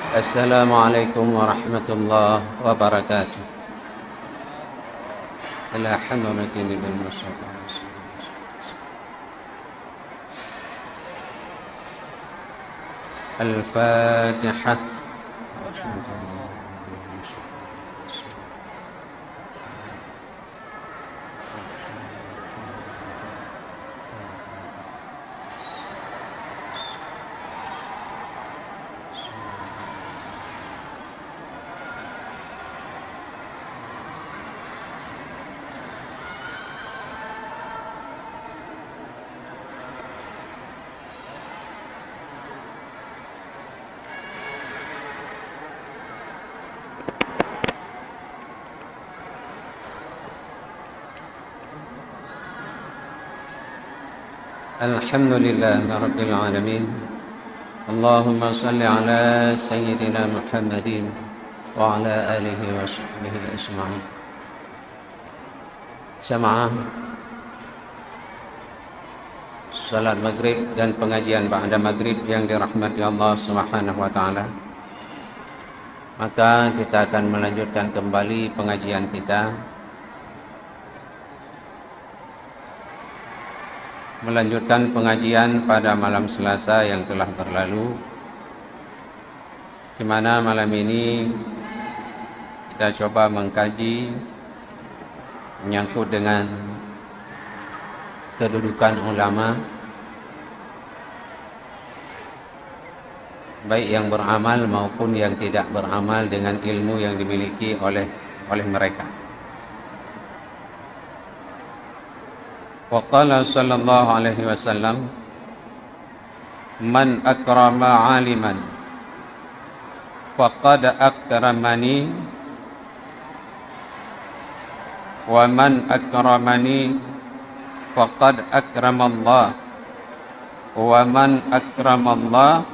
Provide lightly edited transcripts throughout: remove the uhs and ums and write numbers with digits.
Assalamualaikum warahmatullahi wabarakatuh. La hamla wala quwwata illa billah. Al-Fatihah. Alhamdulillah Rabbil Alamin. Allahumma salli ala Sayyidina Muhammadin wa ala alihi wa sahbihi ajma'in. Jamaah salat maghrib dan pengajian ba'da maghrib yang dirahmati Allah Subhanahu wa taala. Maka kita akan melanjutkan kembali pengajian kita, melanjutkan pengajian pada malam Selasa yang telah berlalu, di mana malam ini kita coba mengkaji menyangkut dengan kedudukan ulama, baik yang beramal maupun yang tidak beramal dengan ilmu yang dimiliki oleh mereka. Wa qala sallallahu alaihi wasallam, man akrama aliman faqad akramani wa man akramani faqad akramallah wa man akramallah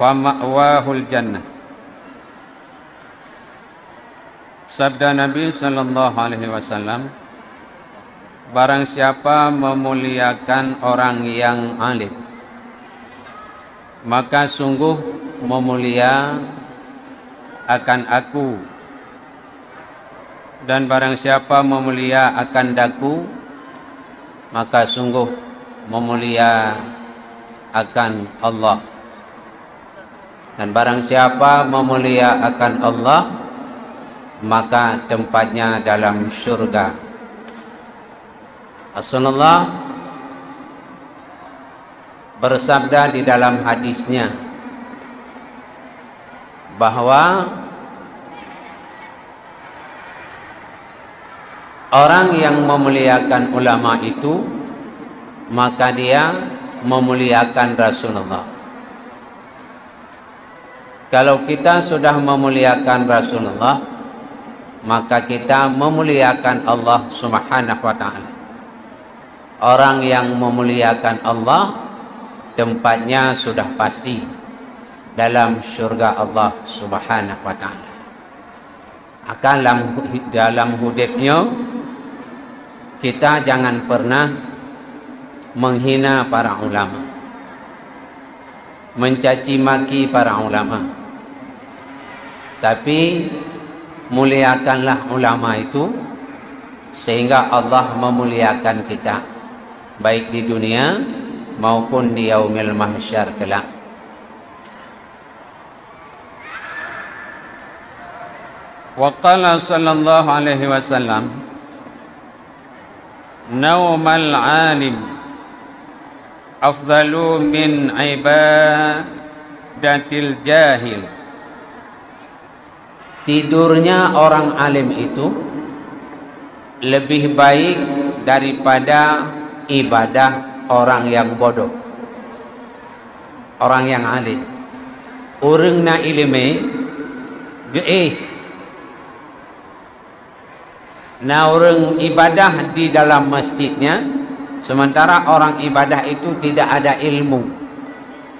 fama'wahul jannah. Sabda Nabi sallallahu alaihi wasallam, barang siapa memuliakan orang yang alim, maka sungguh memulia akan aku, dan barang siapa memulia akan daku, maka sungguh memulia akan Allah. Dan barang siapa memulia akan Allah, maka tempatnya dalam syurga. Rasulullah bersabda di dalam hadisnya bahwa orang yang memuliakan ulama itu, maka dia memuliakan Rasulullah. Kalau kita sudah memuliakan Rasulullah, maka kita memuliakan Allah Subhanahu wa ta'ala. Orang yang memuliakan Allah, tempatnya sudah pasti dalam syurga Allah Subhanahu wa ta'ala. Akan dalam hidupnya, kita jangan pernah menghina para ulama, mencaci maki para ulama, tapi muliakanlah ulama itu sehingga Allah memuliakan kita, baik di dunia maupun di yaumil mahsyar kelak. Wa qala sallallahu alaihi wasallam, naumal alim afdalu min ibadatil jahil. Tidurnya orang alim itu lebih baik daripada ibadah orang yang bodoh. Orang yang alim, urang na ilme geih, na urang ibadah di dalam masjidnya, sementara orang ibadah itu tidak ada ilmu.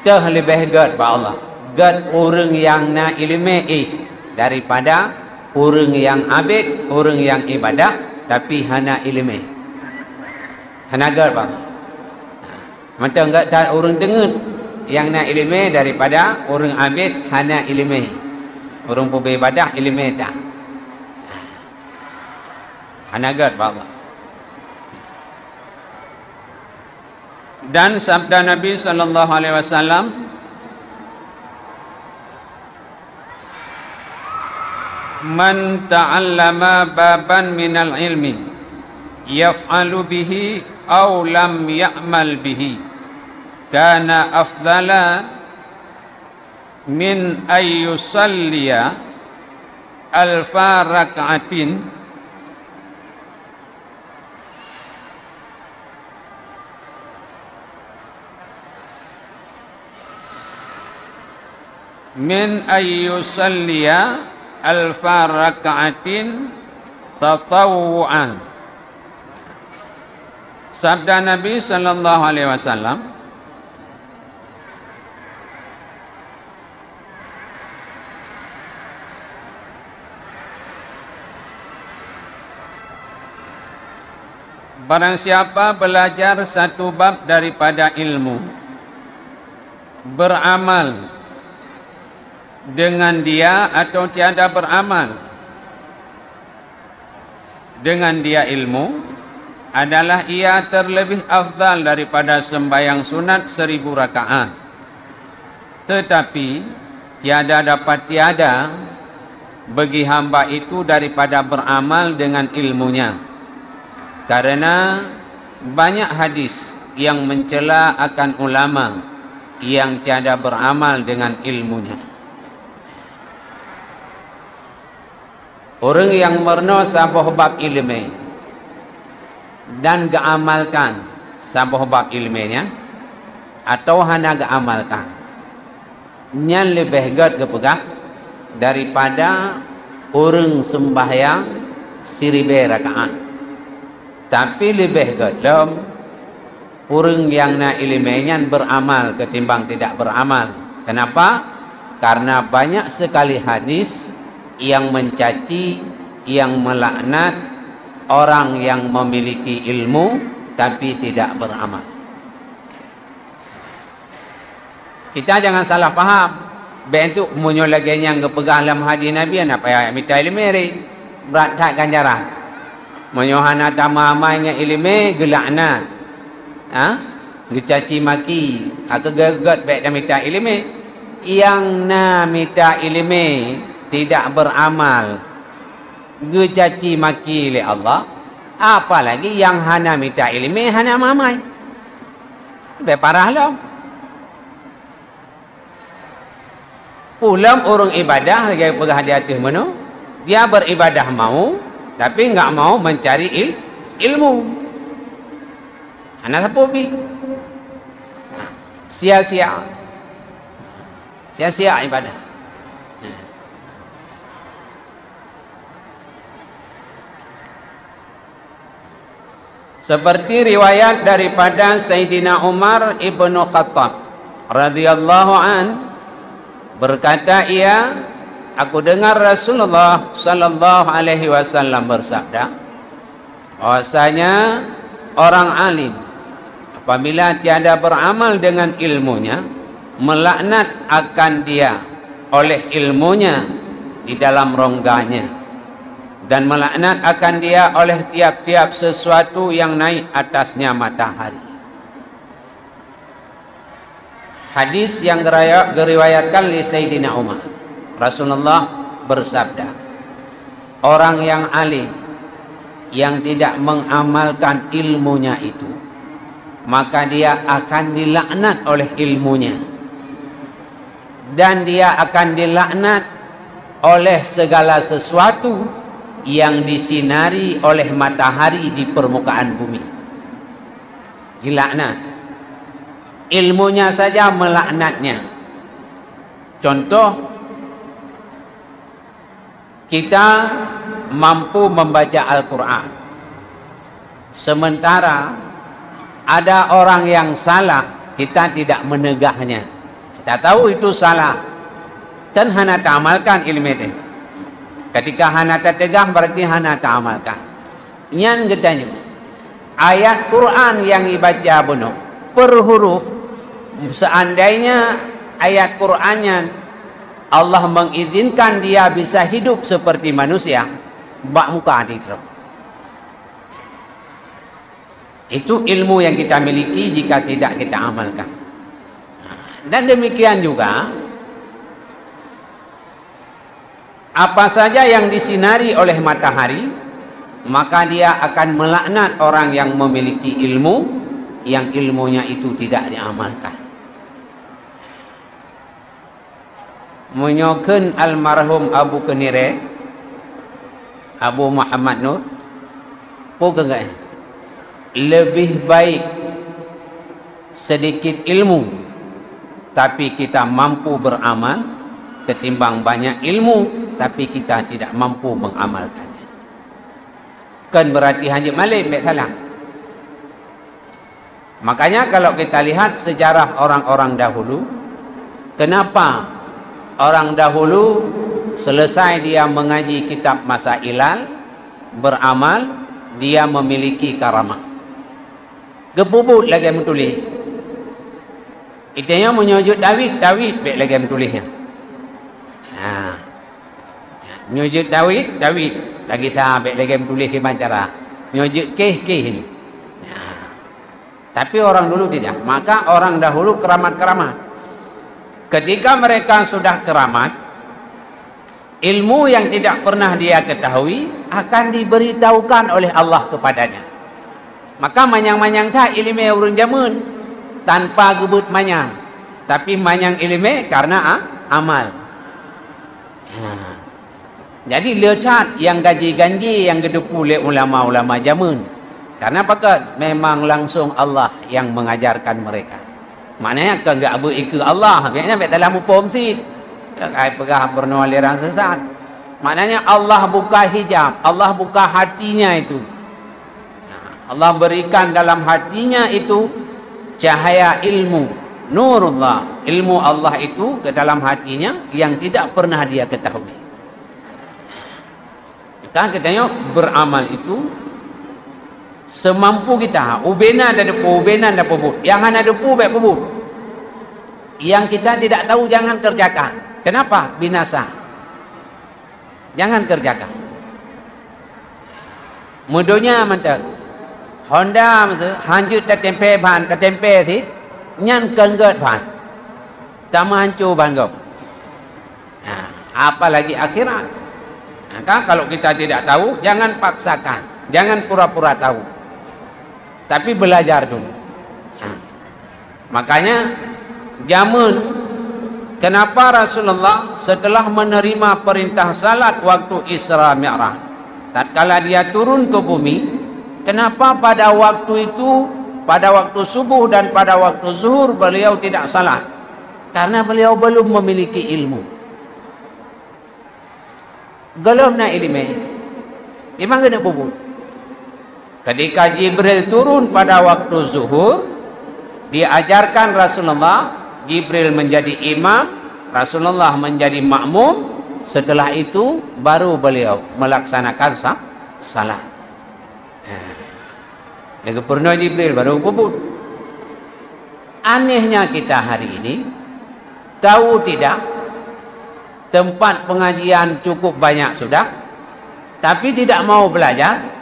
Teh lebih gad ba Allah, gad urang yang na ilme daripada orang yang abid, orang yang ibadah tapi hana ilmu, hana gad bang. Mata enggak tak orang dengar yang nak ilmu daripada orang abid hana ilmu. Orang beribadah ilmu tak. Hana gad Allah. Dan sabda Nabi sallallahu alaihi wasallam, man ta'allama baban minal ilmi yaf'alu bihi aw lam ya'mal bihi kana afdala min ayyusalliya alfa rak'atin min ayyusalliya alfa raka'atin tatawu'an. Sabda Nabi sallallahu alaihi wasallam, barang siapa belajar satu bab daripada ilmu, beramal dengan dia atau tiada beramal dengan dia ilmu, adalah ia terlebih afdal daripada sembahyang sunat 1000 rakaat. Tetapi tiada dapat tiada bagi hamba itu daripada beramal dengan ilmunya, karena banyak hadis yang mencela akan ulama yang tiada beramal dengan ilmunya. Orang yang merno sabuh bab ilmu dan gaamalkan sabuh bab ilmunya atau hanya gaamalkan, nyan lebih gad kepegah daripada orang sembahyang 1000 rakaat. Tapi lebih gad orang yang na ilmunya beramal ketimbang tidak beramal. Kenapa? Karena banyak sekali hadis yang mencaci, yang melaknat orang yang memiliki ilmu tapi tidak beramal. Kita jangan salah faham. Bentuk munyo lagi yang kepegah dalam hadis Nabi apa ya minta ilmu ri berat tak ganjaran. Munyo hana tamamanya ilmu gelaknat. Gecaci maki, gegat baik dah minta ilmu. Yang na minta ilmu tidak beramal, gecaci maki oleh Allah, apalagi yang hana minta ilmu, hana mamai. Lebih parah lah. Pulang orang ibadah lagi berhati-hati mana? Dia beribadah mau, tapi enggak mau mencari ilmu. Anak apa bi? Sia-sia. Sia-sia ibadah. Seperti riwayat daripada Sayyidina Umar ibnu Khattab radhiyallahu an, berkata ia, aku dengar Rasulullah sallallahu alaihi wasallam bersabda, bahwasanya orang alim apabila tiada beramal dengan ilmunya, melaknat akan dia oleh ilmunya di dalam rongganya, dan melaknat akan dia oleh tiap-tiap sesuatu yang naik atasnya matahari. Hadis yang diriwayatkan oleh Sayyidina Umar, Rasulullah bersabda, orang yang alim yang tidak mengamalkan ilmunya itu, maka dia akan dilaknat oleh ilmunya, dan dia akan dilaknat oleh segala sesuatu yang disinari oleh matahari di permukaan bumi. Dilaknat. Ilmunya saja melaknatnya. Contoh, kita mampu membaca Al-Quran, sementara ada orang yang salah, kita tidak menegahnya. Kita tahu itu salah, dan hana ta'amalkan ilmu itu. Ketika hana tegah berarti hana ta'amalkan. Yang gedanya ayat Quran yang dibaca bunuh per huruf. Seandainya ayat Qur'annya Allah mengizinkan dia bisa hidup seperti manusia, bak muka di terus. Itu ilmu yang kita miliki jika tidak kita amalkan. Dan demikian juga, apa saja yang disinari oleh matahari, maka dia akan melaknat orang yang memiliki ilmu, yang ilmunya itu tidak diamalkan. Menyokan almarhum Abu Kenire, Abu Muhammad Nur, pokoknya lebih baik sedikit ilmu tapi kita mampu beramal, ketimbang banyak ilmu tapi kita tidak mampu mengamalkannya. Kan berarti Haji Malik baik salah. Makanya kalau kita lihat sejarah orang-orang dahulu, kenapa orang dahulu selesai dia mengaji kitab Masailal, beramal, dia memiliki karamah. Gebubut lagi yang menulis. Itanya menyujud David baik lagi yang menulisnya. Menyujud David lagi sampai lagi yang menulis gimana cara. Menyujud Keh ini. Tapi orang dulu tidak. Maka orang dahulu keramat-keramat. Ketika mereka sudah keramat, ilmu yang tidak pernah dia ketahui akan diberitahukan oleh Allah kepadanya. Maka manyang-manyang tak ilmu urun jamun tanpa gebut manyang, tapi manyang ilmu karena amal. Jadi lecat yang gaji-ganji yang gedepu oleh ulama-ulama jamun. Karena apa? Memang langsung Allah yang mengajarkan mereka. Maknanya kan enggak berikut Allah, biasanya baik dalam upom sih. Kai pegah bernualiran sesat. Maknanya Allah buka hijab, Allah buka hatinya itu. Allah berikan dalam hatinya itu cahaya ilmu, nurullah, ilmu Allah itu ke dalam hatinya yang tidak pernah dia ketahui. Kita katanya beramal itu semampu kita. Ubena ada depu, ubena ada pebut. Yang ada depu baik pebut. Yang kita tidak tahu jangan kerjakan. Kenapa? Binasa. Jangan kerjakan. Mudonya mantap. Honda masa hancur tertempe ban tertempe sih nyan kengget ban sama hancur ban gop. Apalagi akhirat. Maka kalau kita tidak tahu jangan paksakan, jangan pura-pura tahu, tapi belajar dulu. Makanya jamun kenapa Rasulullah setelah menerima perintah salat waktu Isra Mi'raj, tatkala dia turun ke bumi, kenapa pada waktu itu, pada waktu subuh dan pada waktu zuhur beliau tidak salat? Karena beliau belum memiliki ilmu. Galom na ilmu. Memang kena bubut. Ketika Jibril turun pada waktu zuhur, diajarkan Rasulullah, Jibril menjadi imam, Rasulullah menjadi makmum. Setelah itu baru beliau melaksanakan salat. Lalu pernah Jibril baru kubur. Anehnya kita hari ini, tahu tidak, tempat pengajian cukup banyak sudah, tapi tidak mau belajar.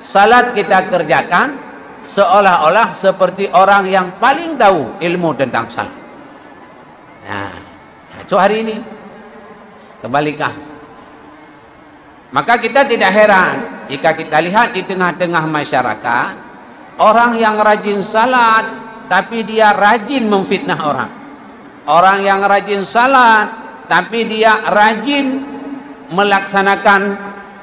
Salat kita kerjakan seolah-olah seperti orang yang paling tahu ilmu tentang salat. Itu hari ini kebalikan. Maka kita tidak heran jika kita lihat di tengah-tengah masyarakat orang yang rajin salat tapi dia rajin memfitnah orang. Orang yang rajin salat tapi dia rajin melaksanakan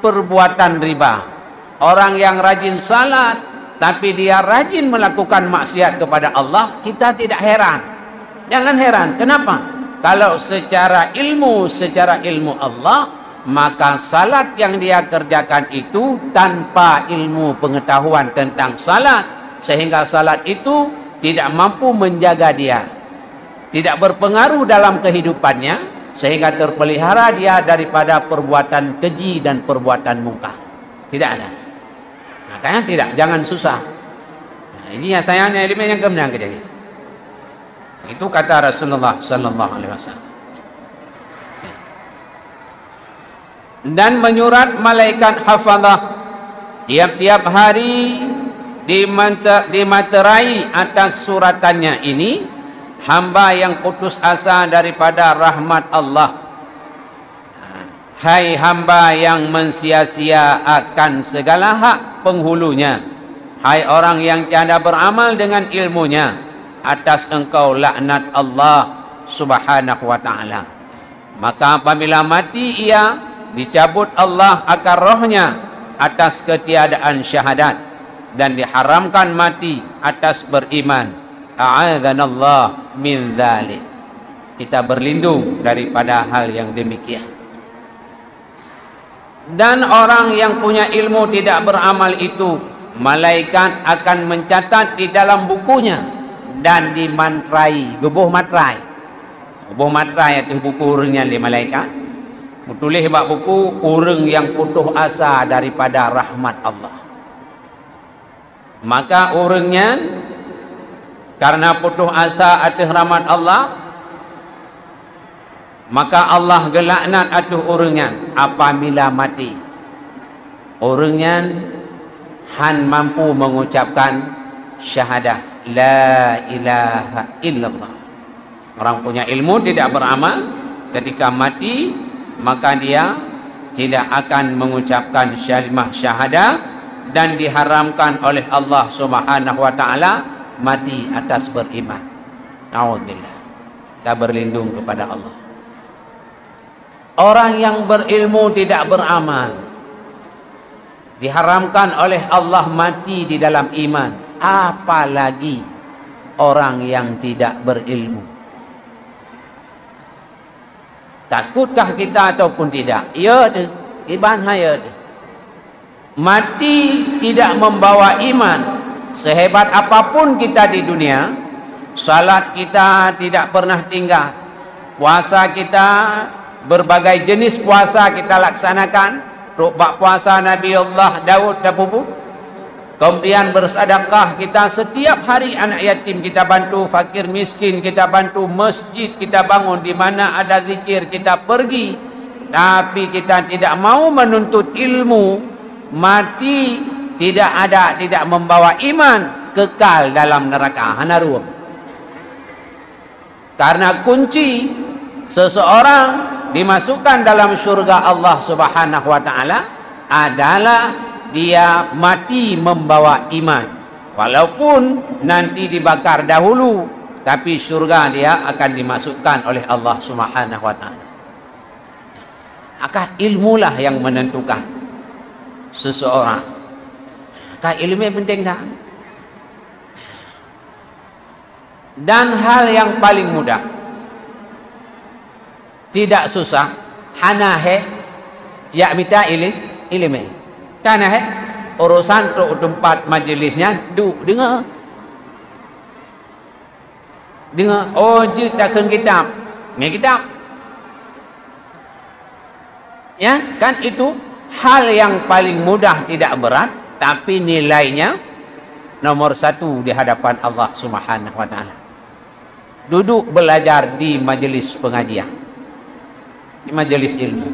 perbuatan riba. Orang yang rajin salat tapi dia rajin melakukan maksiat kepada Allah, kita tidak heran. Jangan heran. Kenapa? Kalau secara ilmu Allah, maka salat yang dia kerjakan itu tanpa ilmu pengetahuan tentang salat, sehingga salat itu tidak mampu menjaga dia, tidak berpengaruh dalam kehidupannya, sehingga terpelihara dia daripada perbuatan keji dan perbuatan mungkar. Tidak ada. Makanya tidak, jangan susah. Ini yang sayangnya ilmu yang kemenang ke jadi. Itu kata Rasulullah sallallahu alaihi wasallam. Dan menyurat malaikat hafazah tiap-tiap hari dimaterai atas suratannya ini, hamba yang putus asa daripada rahmat Allah. Hai hamba yang mensia-sia akan segala hak penghulunya, hai orang yang tiada beramal dengan ilmunya, atas engkau laknat Allah subhanahu wa ta'ala. Maka apabila mati ia, dicabut Allah akar rohnya atas ketiadaan syahadat, dan diharamkan mati atas beriman. A'adzanallah min dzalik. Kita berlindung daripada hal yang demikian. Dan orang yang punya ilmu tidak beramal itu, malaikat akan mencatat di dalam bukunya dan dimantrai, gebuh matrai. Gebuh matrai itu buku urangnya di malaikat. Tulis bab buku orang yang putus asa daripada rahmat Allah. Maka orangnya karena putus asa atas rahmat Allah, maka Allah gelaknat atas orangnya apabila mati. Orangnya han mampu mengucapkan syahadah la ilaha illallah. Orang punya ilmu tidak beramal, ketika mati maka dia tidak akan mengucapkan kalimah syahadah, dan diharamkan oleh Allah Subhanahu wa taala mati atas beriman. Nauzubillah. Kita berlindung kepada Allah. Orang yang berilmu tidak beramal, diharamkan oleh Allah mati di dalam iman, apalagi orang yang tidak berilmu. Takutkah kita ataupun tidak? Ya, iban haya. Mati tidak membawa iman. Sehebat apapun kita di dunia, salat kita tidak pernah tinggal, puasa kita, berbagai jenis puasa kita laksanakan, rukbak puasa Nabi Allah Daud dapubu. Kemudian bersedekah kita setiap hari, anak yatim kita bantu, fakir miskin kita bantu, masjid kita bangun, di mana ada zikir kita pergi. Tapi kita tidak mau menuntut ilmu, mati tidak membawa iman, kekal dalam neraka hanarum. Karena kunci seseorang dimasukkan dalam syurga Allah Subhanahu wa taala adalah dia mati membawa iman. Walaupun nanti dibakar dahulu, tapi syurga dia akan dimasukkan oleh Allah Subhanahu wa taala. Maka ilmulah yang menentukan seseorang. Maka ilmu yang penting dah. Dan hal yang paling mudah, tidak susah, hanahe ya minta ilmu. Karena urusan tu tempat majlisnya duk dengar. Oh je takkan kitab. Ni kitab. Ya, kan itu hal yang paling mudah, tidak berat, tapi nilainya nomor 1 di hadapan Allah Subhanahu wa taala. Duduk belajar di majlis pengajian, di majlis ilmu.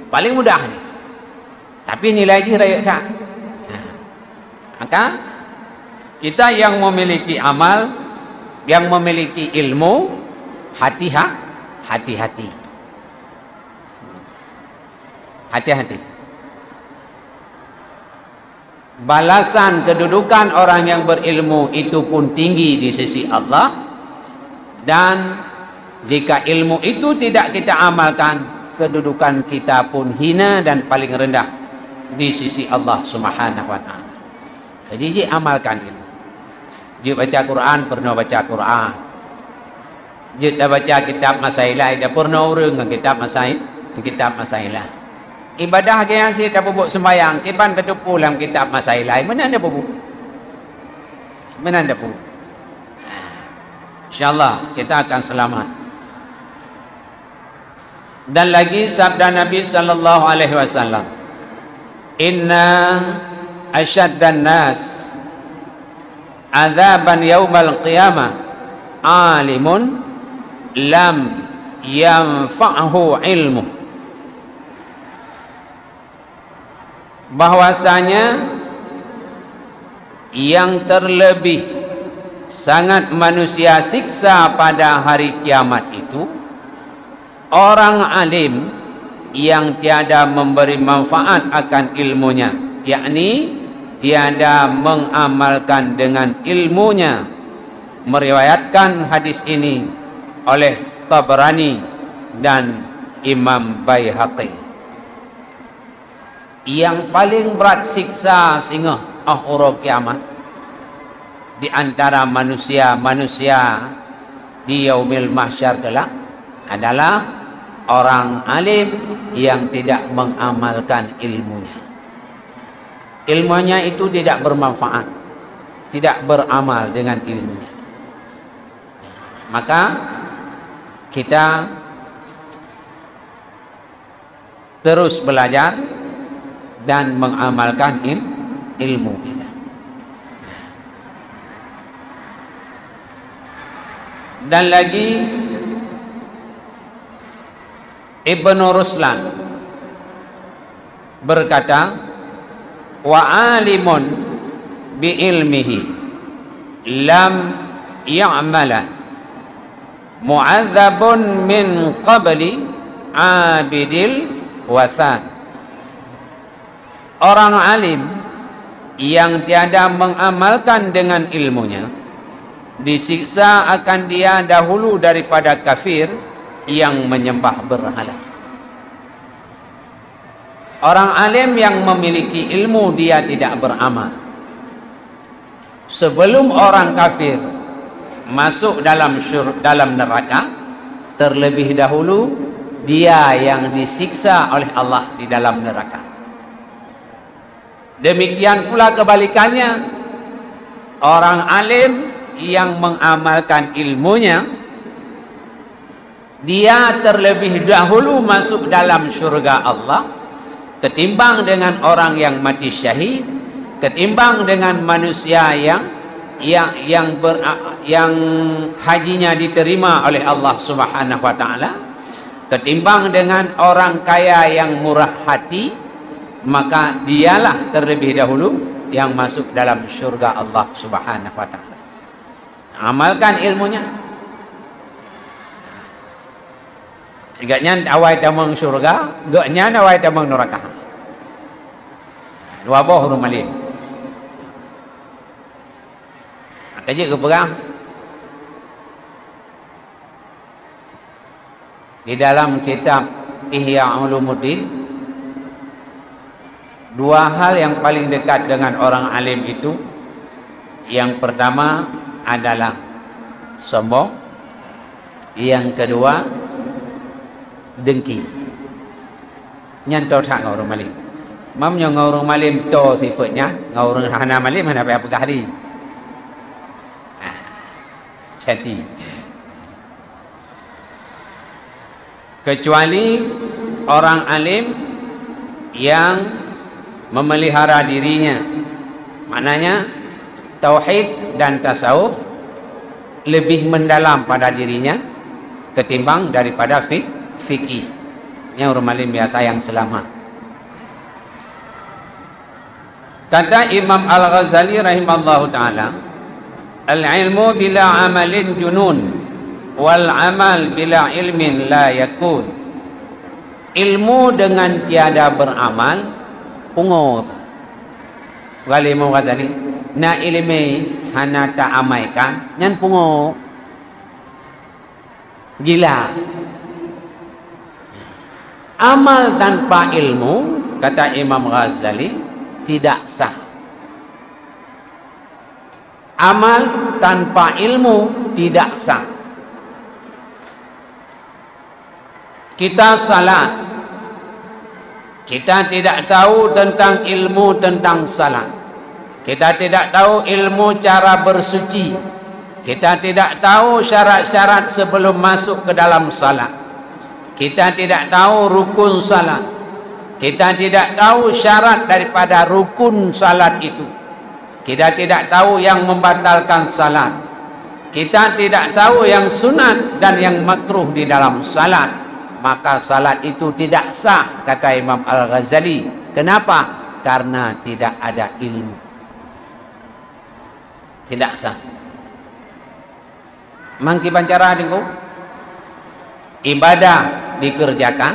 Paling mudah ni. Tapi nilai dia raya tak. Maka kita yang memiliki amal, yang memiliki ilmu, hati-hati. Hati-hati. Balasan kedudukan orang yang berilmu itu pun tinggi di sisi Allah. Dan jika ilmu itu tidak kita amalkan, kedudukan kita pun hina dan paling rendah di sisi Allah Subhanahu wa taala. Jadi amalkan ilmu. Dia baca Quran, pernah baca Quran. Dia dah baca kitab Masailah, dah pernah urang dengan kitab Masailah. Ibadah ke yang saya dah bubuk sembahyang, cipan ketupu dalam kitab Masailah. Mana anda bubuk? Mana anda bubuk? InsyaAllah kita akan selamat. Dan lagi sabda Nabi sallallahu alaihi wasallam, inna asyaddan nas azaban yaumal qiyamah alimun lam yanfa'hu ilmu. Bahwasanya yang terlebih sangat manusia siksa pada hari kiamat itu orang alim yang tiada memberi manfaat akan ilmunya, yakni tiada mengamalkan dengan ilmunya. Meriwayatkan hadis ini oleh Tabrani dan Imam Baihaqi. Yang paling berat siksa singa akhir kiamat di antara manusia di yaumil mahsyar kelak adalah orang alim yang tidak mengamalkan ilmunya. Ilmunya itu tidak bermanfaat, tidak beramal dengan ilmunya. Maka kita terus belajar dan mengamalkan ilmu kita. Dan lagi Ibnu Ruslan berkata, wa alimun bi ilmihi lam ya'mala mu'adzabun min qabli abidil wasan. Orang alim yang tiada mengamalkan dengan ilmunya disiksa akan dia dahulu daripada kafir yang menyembah berhala. Orang alim yang memiliki ilmu dia tidak beramal. Sebelum orang kafir masuk dalam neraka, terlebih dahulu dia yang disiksa oleh Allah di dalam neraka. Demikian pula kebalikannya, orang alim yang mengamalkan ilmunya dia terlebih dahulu masuk dalam syurga Allah ketimbang dengan orang yang mati syahid, ketimbang dengan manusia yang hajinya diterima oleh Allah Subhanahu wa taala, ketimbang dengan orang kaya yang murah hati, maka dialah terlebih dahulu yang masuk dalam syurga Allah Subhanahu wa taala. Amalkan ilmunya. Igaknya awai tamang syurga, gaknya awai tamang neraka. Dua boh rumalin. Kaji ke perang. Di dalam kitab Ihya Ulumuddin, dua hal yang paling dekat dengan orang alim itu, yang pertama adalah sombong, yang kedua dengki. Nyantau tak ngau orang malim. Mamnya ngau orang malim to sifatnya, ngau orang hana malim hana apa hari. Jadi kecuali orang alim yang memelihara dirinya, maknanya tauhid dan tasawuf lebih mendalam pada dirinya ketimbang daripada fikih. Yang orang alim biasa yang selamat. Kata Imam Al-Ghazali rahimallahu ta'ala, al-ilmu bila amalin junun wal amal bila ilmin la yakun. Ilmu dengan tiada beramal pungut. Gali Imam Ghazali, na ilmi hana ta amaikan nyan pungut. Gila. Amal tanpa ilmu, kata Imam Ghazali, tidak sah. Amal tanpa ilmu tidak sah. Kita salat, kita tidak tahu tentang ilmu tentang salat. Kita tidak tahu ilmu cara bersuci. Kita tidak tahu syarat-syarat sebelum masuk ke dalam salat. Kita tidak tahu rukun salat. Kita tidak tahu syarat daripada rukun salat itu. Kita tidak tahu yang membatalkan salat. Kita tidak tahu yang sunat dan yang makruh di dalam salat. Maka salat itu tidak sah, kata Imam Al-Ghazali. Kenapa? Karena tidak ada ilmu. Tidak sah. Mangki pancara dingku. Ibadah dikerjakan,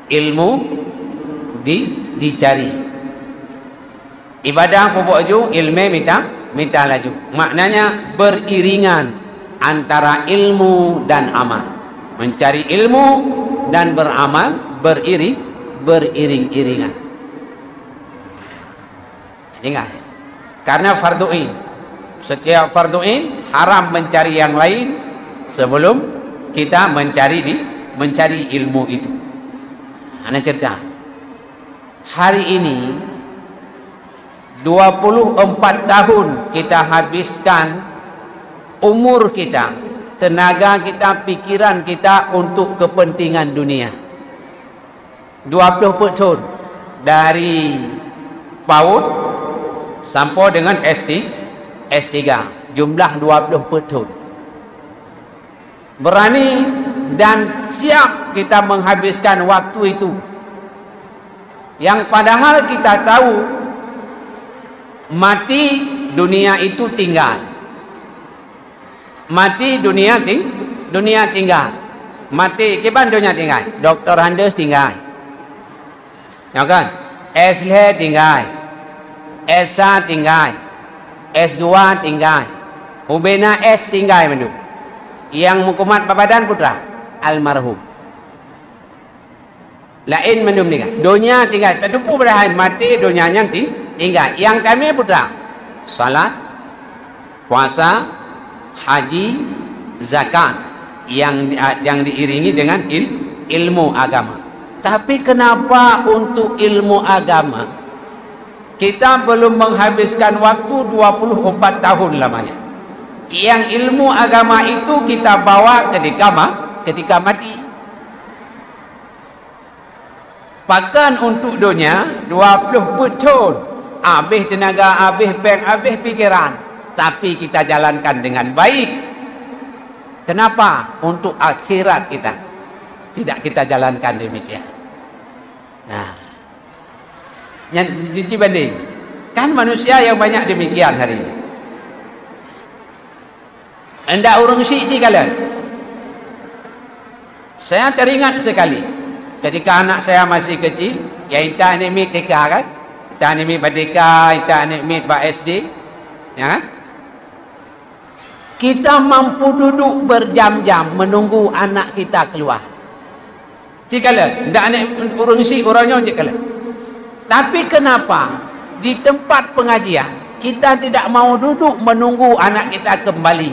ilmu dicari. Ibadah pupuk ju, ilmu minta laju. Maknanya beriringan antara ilmu dan amal. Mencari ilmu dan beramal beriring-iringan. Ingat, karena fardu'in. Setiap fardu'in haram mencari yang lain sebelum kita mencari ilmu itu. Ana cerita. Hari ini 24 tahun kita habiskan umur kita, tenaga kita, pikiran kita untuk kepentingan dunia. 20 tahun dari PAUD sampai dengan S3, jumlah 20 tahun. Berani dan siap kita menghabiskan waktu itu, yang padahal kita tahu mati dunia itu tinggal. Mati dunia tinggal. Mati kiban dunia tinggal. Doktor Anda tinggal. Ya kan? S3 tinggal. S1 tinggal. S2 tinggal. Ubena S tinggal mendu. Yang mukumat babadan putra almarhum. Lain mendum tinggal. Dunia tinggal. Tedupu berahai mati dunianya tinggal. Yang kami putra salat, puasa, haji, zakat yang diiringi dengan ilmu agama. Tapi kenapa untuk ilmu agama kita belum menghabiskan waktu 24 tahun lamanya? Yang ilmu agama itu kita bawa ketika mati. Bahkan untuk dunia 20 tahun, habis tenaga, habis bank, habis pikiran, tapi kita jalankan dengan baik. Kenapa? Untuk akhirat kita tidak kita jalankan demikian. Nah, yang dibanding kan manusia yang banyak demikian hari ini. Anda orang Syiah kalian. Saya teringat sekali ketika anak saya masih kecil, ya kita ni mi TK kan, kita ni mi Badika, kita ni mi Pak SD, ya kan? Kita mampu duduk berjam-jam menunggu anak kita keluar. Cikalah, ndak ni urang Syiah orangnya cikalah. Tapi kenapa di tempat pengajian kita tidak mau duduk menunggu anak kita kembali?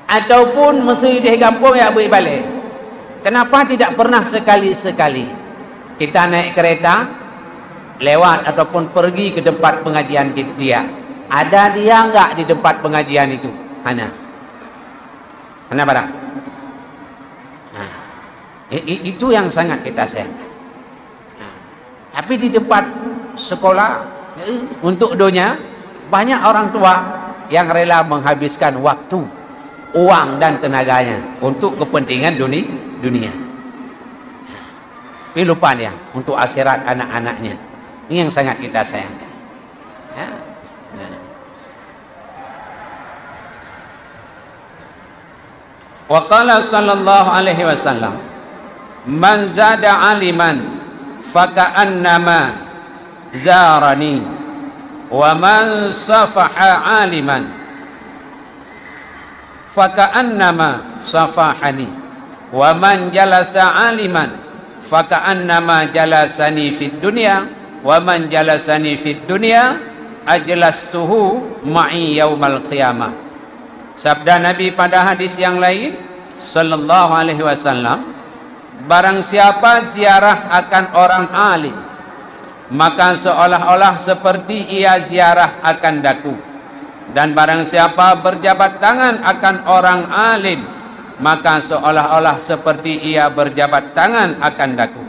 Ataupun mesti di kampung ya boleh balik. Kenapa tidak pernah sekali-sekali kita naik kereta lewat ataupun pergi ke tempat pengajian dia? Ada dia enggak di tempat pengajian itu? Mana barang? Nah, itu yang sangat kita sayangkan. Nah, tapi di tempat sekolah untuk dunia banyak orang tua yang rela menghabiskan waktu, uang dan tenaganya untuk kepentingan dunia. Tapi lupa dia untuk akhirat anak-anaknya. Ini yang sangat kita sayangkan. Ya. Wa qala sallallahu alaihi wasallam, man zada aliman faka'annama zarani wa man safaha aliman faka'annama safahani wa man jalasa aliman faka'annama jalasani fid dunya wa man jalasani fid dunya ajlastuhu ma'i yaumal qiyamah. Sabda Nabi pada hadis yang lain sallallahu alaihi wasallam, barang siapa ziarah akan orang alim, maka seolah-olah seperti ia ziarah akan daku. Dan barang siapa berjabat tangan akan orang alim, maka seolah-olah seperti ia berjabat tangan akan daku.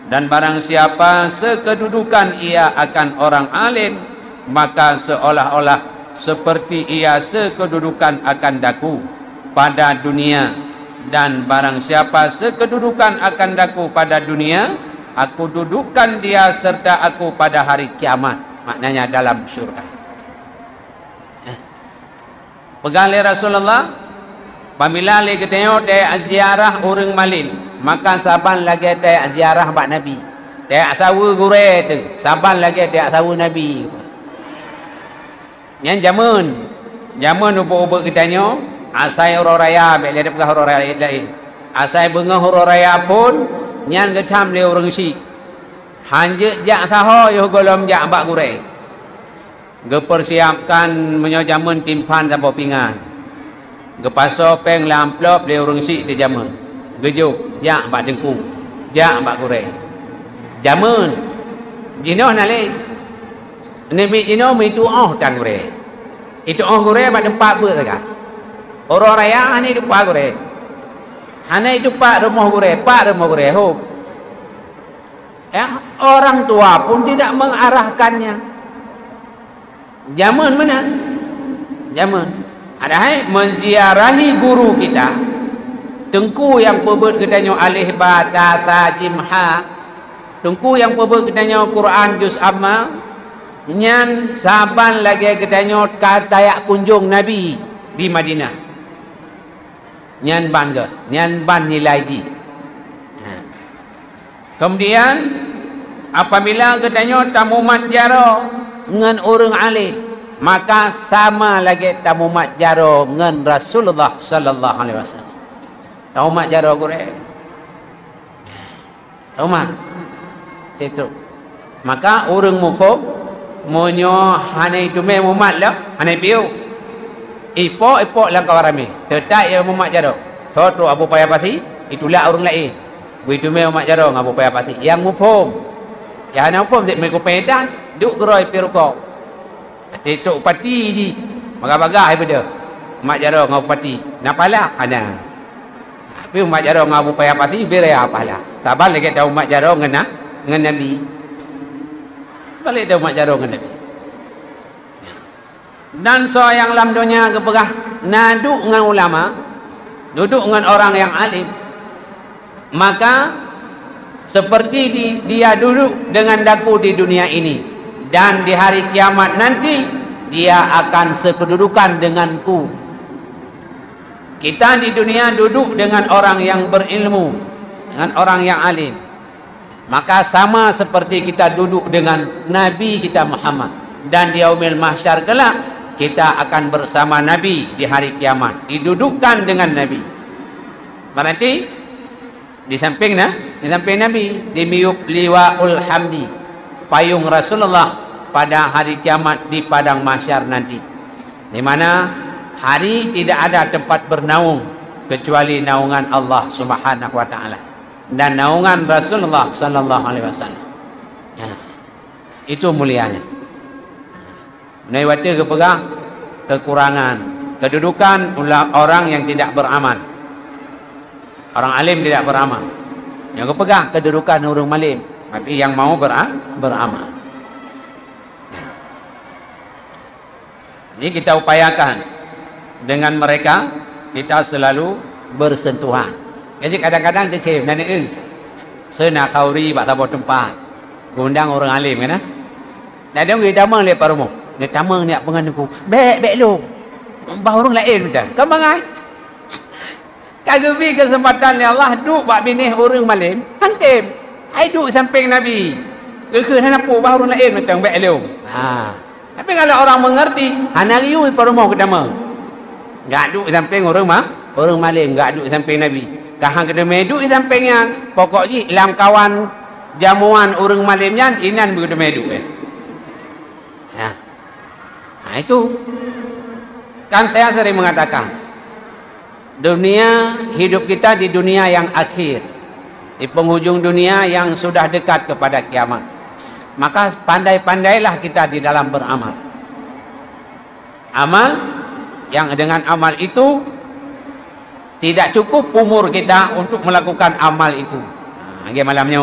Dan barang siapa sekedudukan ia akan orang alim, maka seolah-olah seperti ia sekedudukan akan daku pada dunia. Dan barang siapa sekedudukan akan daku pada dunia, aku dudukkan dia serta aku pada hari kiamat. Maknanya dalam syurga. Pegang oleh Rasulullah, apabila lagi tengok dia ziarah orang malin, maka saban lagi dia ziarah bak Nabi. Dia sawu gure tu, saban lagi dia sawu Nabi. Yang zaman ubah-ubah kitanya, asai huru raya, bila dia pegang huru raya lain. Asai bunga huru raya pun, nyan gecam dia orang syik. Hanjek jak saho, yo golom jak bak gure. Gepersiapkan menyojaman timpan sampai pinggan. Gepaso peng lamplop dia orang syik dia jaman. Gejuk, jak bak dengku, jak bak gure. Jaman, jinoh nalih. Nabi jino itu tan gure. Itu gure bak tempat ber saja. Orang raya ni tempat gure. Hana itu pak rumah gure, pak rumah gure. Ho. Ya, orang tua pun tidak mengarahkannya. Zaman mana? Zaman. Ada hai menziarahi guru kita. Tengku yang pebut katanya alif ba ta sa jim ha. Tengku yang pebut katanya Quran juz amma. Nyan saban lagi katanya katayak kunjung Nabi di Madinah. Nyan ban ke? Nyan ban nilai ji. Kemudian apabila katanya tamu matjaro dengan orang alim, maka sama lagi tamu matjaro dengan Rasulullah sallallahu alaihi wasallam. Tamu matjaro gure. Tahu mak? Itu. Maka orang mufum monyo hanai tu me mumat lah, hanai piu. Ipok lang kawarami. Tetak ya mumat jaro. Soto abu payah pasi, itulah orang lain. Begitu me mumat jaro ngabu payah pasi. Yang mufum. Yang hanai mufum zik me kupedan, duk geroi piruko. Tetok pati ji. Bagah-bagah ipada. Mumat jaro ngabu pati. Napalah ana. Tapi umat jaro ngabu payah pasi berea apalah. Sabar lagi tahu umat jaro ngena dengan Nabi. Balik tahu umat jaro dengan Nabi. Dan so yang lam dunia kepegah naduk dengan ulama, duduk dengan orang yang alim, maka seperti dia duduk dengan daku di dunia ini, dan di hari kiamat nanti dia akan sekedudukan denganku. Kita di dunia duduk dengan orang yang berilmu, dengan orang yang alim, maka sama seperti kita duduk dengan Nabi kita Muhammad. Dan di yaumil mahsyar kelak kita akan bersama Nabi di hari kiamat, didudukkan dengan Nabi. Berarti di samping Nabi dimiup liwaul hamdi, payung Rasulullah pada hari kiamat di padang mahsyar nanti, di mana hari tidak ada tempat bernaung kecuali naungan Allah Subhanahu wa taala dan naungan Rasulullah sallallahu alaihi wasallam. Ya. Itu mulianya. Menewati kepegang kekurangan kedudukan orang yang tidak beramal. Orang alim tidak beramal. Yang kepegang kedudukan orang malim, tapi yang mau beramal. Ini kita upayakan dengan mereka, kita selalu bersentuhan. Jadi kadang-kadang dekem dan sena kauri bak tabur tempat gundang orang alim kan. Ada orang damang le parumo. Dia tamang ni pengan aku. Bek lu. Bah orang lain betul. Kau mangai. Kagak kesempatan ya Allah duk bak binih orang malim. Hantim. Hai duk samping Nabi. Ke hanapu bah orang lain betul bek lu. Ha. Tapi kalau orang mengerti, hanariu parumo ke damang. Enggak duk samping orang malim, enggak duk samping Nabi. Kahang kena meduk di sampingnya. Pokoknya dalam kawan jamuan orang malimnya inan begitu meduk ya. Nah itu kan saya sering mengatakan, dunia hidup kita di dunia yang akhir, di penghujung dunia yang sudah dekat kepada kiamat. Maka pandai-pandailah kita di dalam beramal. Amal yang dengan amal itu tidak cukup umur kita untuk melakukan amal itu. Lagi malamnya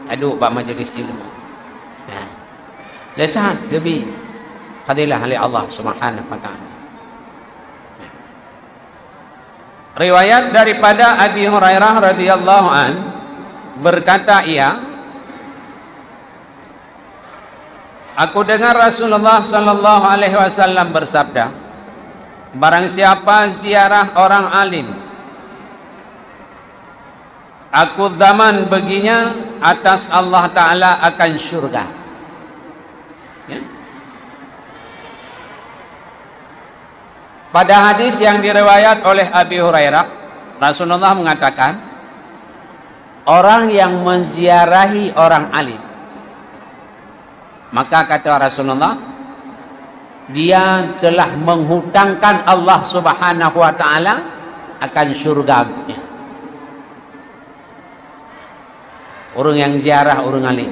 aduk bak majlis ilmu. Lecat lebih fadilah oleh Allah Subhanahu wa taala. Riwayat daripada Abi Hurairah radhiyallahu an berkata ia, aku dengar Rasulullah sallallahu alaihi wasallam bersabda, barang siapa ziarah orang alim, aku zaman baginya atas Allah Ta'ala akan syurga. Ya. Pada hadis yang diriwayat oleh Abi Hurairah, Rasulullah mengatakan, orang yang menziarahi orang alim, maka kata Rasulullah, dia telah menghutangkan Allah Subhanahu wa Ta'ala akan syurga. Orang yang ziarah orang alim,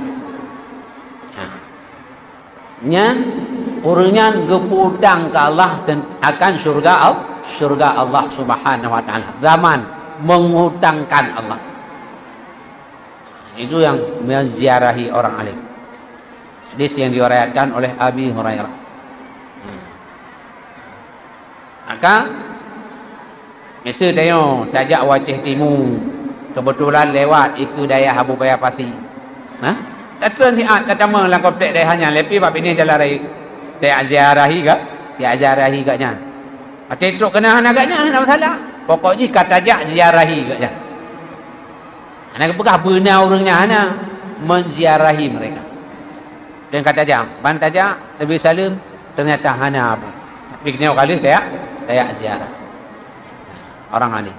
orangnya gepudang ke Allah dan akan syurga Allah Subhanahu wa Ta'ala. Zaman menghutangkan Allah, itu yang menziarahi orang alim. Hadis yang diriwayatkan oleh Abi Hurairah. Maka biasa tengok tajak wajah timu, kebetulan lewat ikut daya Abu Bayar Pasi. Datang siat katama lang koptek daya hanya lepi bab ini jalan raya. Tak ziarahi ke? Tak ziarahi katnya. Ate tok kena agaknya nak masalah. Pokoknya kata tajak ziarahi katnya. Anak bekah benar orangnya ana menziarahi mereka. Dan kata tajak, ban tajak lebih salim ternyata hana apa. Pikirnya kali tak ziarah orang alim.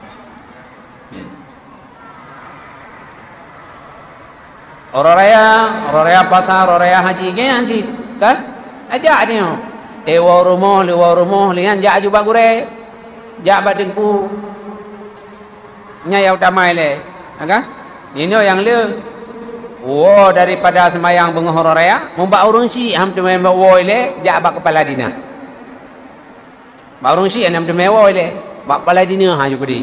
Orang raya pasar, orang raya haji kan sih, kan? Ajak dia. Lewa rumah, lian jak juga gure, jak badengku. Nya yang utama le, kan? Ini yang le. Oh, daripada semayang bengah orang raya, membak urung si, ham tu memang woi le, jak bak kepala dina. Bak urung si, ham tu memang woi le, bak kepala dina ha juga di.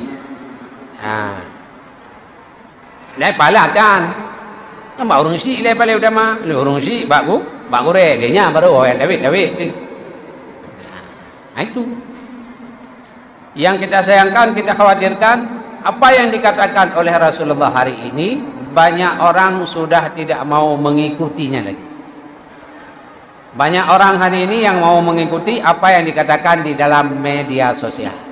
Lai pala kan. Tambah orang si le pale utama, le orang si baku re dia baru David. Nah, itu yang kita sayangkan, kita khawatirkan apa yang dikatakan oleh Rasulullah hari ini, banyak orang sudah tidak mau mengikutinya lagi. Banyak orang hari ini yang mau mengikuti apa yang dikatakan di dalam media sosial.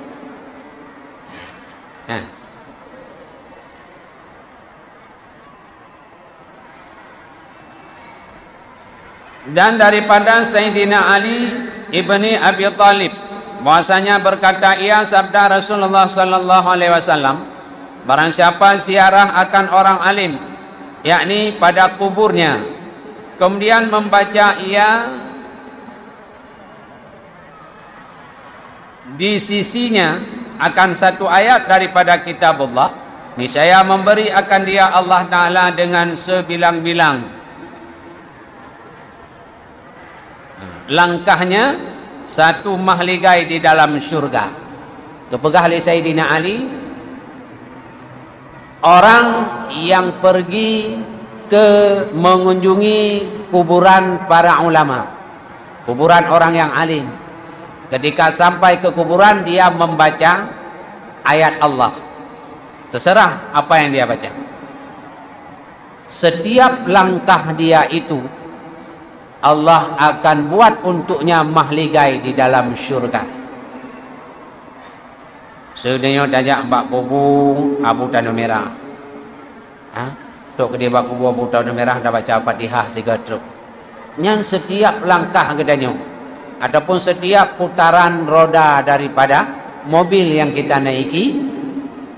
Dan daripada Sayyidina Ali ibni Abi Thalib, bahwasanya berkata ia, sabda Rasulullah sallallahu alaihi wasallam, barang siapa ziarah akan orang alim, yakni pada kuburnya, kemudian membaca ia di sisinya akan satu ayat daripada kitab Allah, niscaya memberi akan dia Allah Ta'ala dengan sebilang-bilang langkahnya satu mahligai di dalam syurga. Kepegah oleh Sayyidina Ali, orang yang pergi ke mengunjungi kuburan para ulama, kuburan orang yang alim, ketika sampai ke kuburan dia membaca ayat Allah, terserah apa yang dia baca, setiap langkah dia itu Allah akan buat untuknya mahligai di dalam syurga. Sebenarnya tajak bak kubur Abu Tanah Merah. Tok dia bak kubur Abu Tanah Merah dah baca Fatihah 3 truk. Yang setiap langkah gedanya ataupun setiap putaran roda daripada mobil yang kita naiki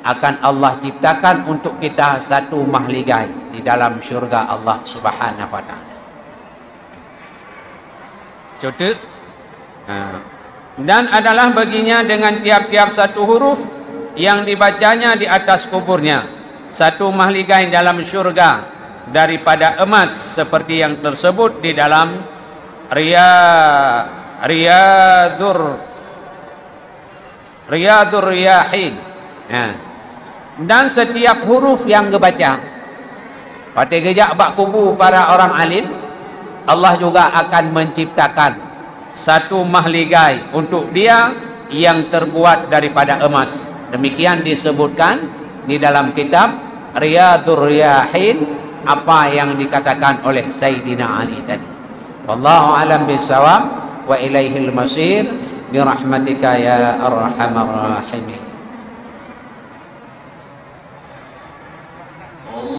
akan Allah ciptakan untuk kita satu mahligai di dalam syurga Allah Subhanahu wa Ta'ala. Contoh, dan adalah baginya dengan tiap-tiap satu huruf yang dibacanya di atas kuburnya satu mahligai dalam syurga daripada emas, seperti yang tersebut di dalam Riyadhur Riyahin. Dan setiap huruf yang dibaca Pada kejap bak kubur para orang alim, Allah juga akan menciptakan satu mahligai untuk dia yang terbuat daripada emas. Demikian disebutkan di dalam kitab Riyadhur Riyahin apa yang dikatakan oleh Sayyidina Ali tadi. Wallahu alam bisawab wa ilaihil masir bi rahmatika ya arhamar rahimin.